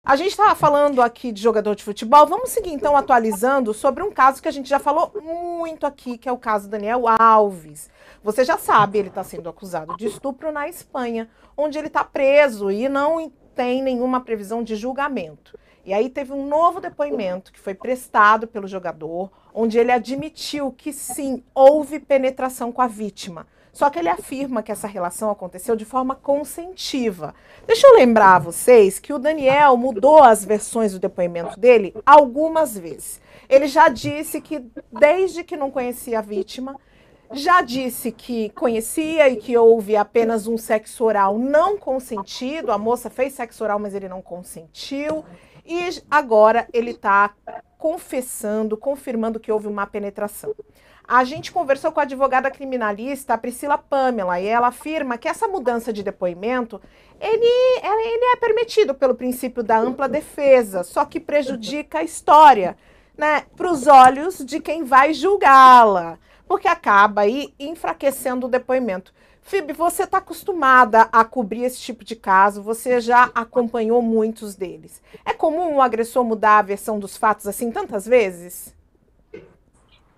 A gente estava falando aqui de jogador de futebol, vamos seguir então atualizando sobre um caso que a gente já falou muito aqui, que é o caso Daniel Alves. Você já sabe, ele está sendo acusado de estupro na Espanha, onde ele está preso e não tem nenhuma previsão de julgamento. E aí teve um novo depoimento que foi prestado pelo jogador, onde ele admitiu que sim, houve penetração com a vítima. Só que ele afirma que essa relação aconteceu de forma consentiva. Deixa eu lembrar a vocês que o Daniel mudou as versões do depoimento dele algumas vezes. Ele já disse que desde que não conhecia a vítima, já disse que conhecia e que houve apenas um sexo oral não consentido. A moça fez sexo oral, mas ele não consentiu. E agora ele está confessando, confirmando que houve uma penetração. A gente conversou com a advogada criminalista, a Priscila Pamela, e ela afirma que essa mudança de depoimento, ele é permitido pelo princípio da ampla defesa, só que prejudica a história, né, para os olhos de quem vai julgá-la, porque acaba aí enfraquecendo o depoimento. Fib, você está acostumada a cobrir esse tipo de caso, você já acompanhou muitos deles. É comum o agressor mudar a versão dos fatos assim tantas vezes?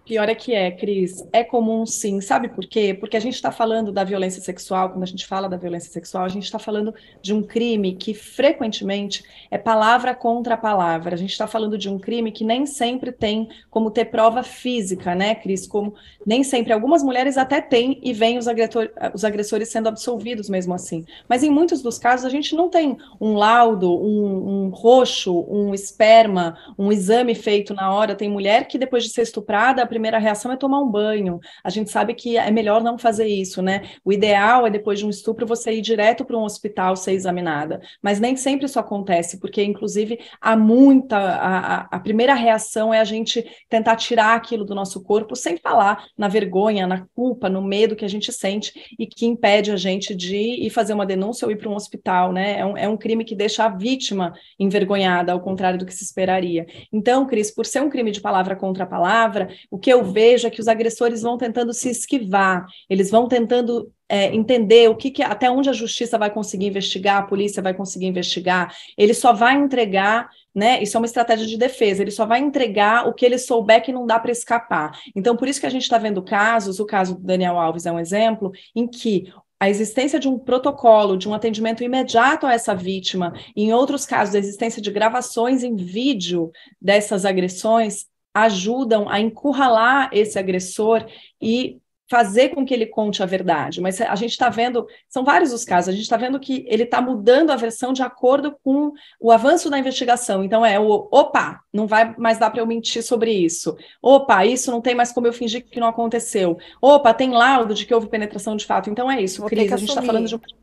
Pior é que é, Cris. É comum, sim. Sabe por quê? Porque a gente está falando da violência sexual, quando a gente fala da violência sexual, a gente está falando de um crime que frequentemente é palavra contra palavra. A gente está falando de um crime que nem sempre tem como ter prova física, né, Cris? Como nem sempre. Algumas mulheres até têm e veem os agressores sendo absolvidos mesmo assim. Mas em muitos dos casos a gente não tem um laudo, um roxo, um esperma, um exame feito na hora. Tem mulher que depois de ser estuprada, a primeira reação é tomar um banho. A gente sabe que é melhor não fazer isso, né? O ideal é, depois de um estupro, você ir direto para um hospital ser examinada. Mas nem sempre isso acontece, porque, inclusive, há muita. A primeira reação é a gente tentar tirar aquilo do nosso corpo, sem falar na vergonha, na culpa, no medo que a gente sente e que impede a gente de ir fazer uma denúncia ou ir para um hospital, né? É um crime que deixa a vítima envergonhada, ao contrário do que se esperaria. Então, Cris, por ser um crime de palavra contra palavra, o que eu vejo é que os agressores vão tentando se esquivar, eles vão tentando entender até onde a justiça vai conseguir investigar, a polícia vai conseguir investigar, ele só vai entregar, né? Isso é uma estratégia de defesa, ele só vai entregar o que ele souber que não dá para escapar. Então, por isso que a gente está vendo casos, o caso do Daniel Alves é um exemplo, em que a existência de um protocolo, de um atendimento imediato a essa vítima, e em outros casos, a existência de gravações em vídeo dessas agressões, ajudam a encurralar esse agressor e fazer com que ele conte a verdade. Mas a gente está vendo, são vários os casos, a gente está vendo que ele está mudando a versão de acordo com o avanço da investigação. Então opa, não vai mais dar para eu mentir sobre isso. Opa, isso não tem mais como eu fingir que não aconteceu. Opa, tem laudo de que houve penetração de fato. Então é isso, Vou ter Cris, que a gente está falando assumir.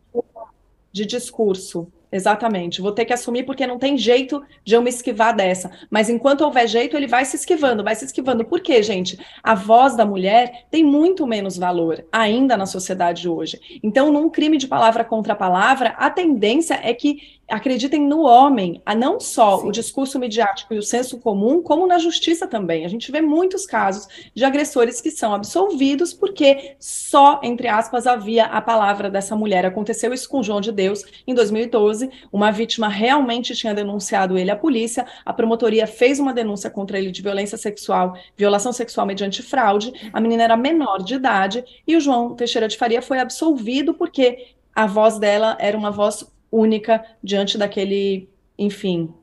de discurso. Exatamente. Vou ter que assumir porque não tem jeito de eu me esquivar dessa. Mas enquanto houver jeito, ele vai se esquivando, vai se esquivando. Por quê, gente? A voz da mulher tem muito menos valor ainda na sociedade de hoje. Então, num crime de palavra contra palavra, a tendência é que acreditem no homem, a não só o Sim. discurso midiático e o senso comum, como na justiça também. A gente vê muitos casos de agressores que são absolvidos porque só, entre aspas, havia a palavra dessa mulher. Aconteceu isso com o João de Deus em 2012. Uma vítima realmente tinha denunciado ele à polícia, a promotoria fez uma denúncia contra ele de violência sexual, violação sexual mediante fraude, a menina era menor de idade e o João Teixeira de Faria foi absolvido porque a voz dela era uma voz única diante daquele, enfim,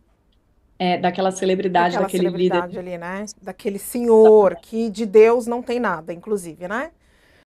daquela celebridade, Daquela daquele líder. celebridade ali, né? Daquele senhor que de Deus não tem nada, inclusive, né?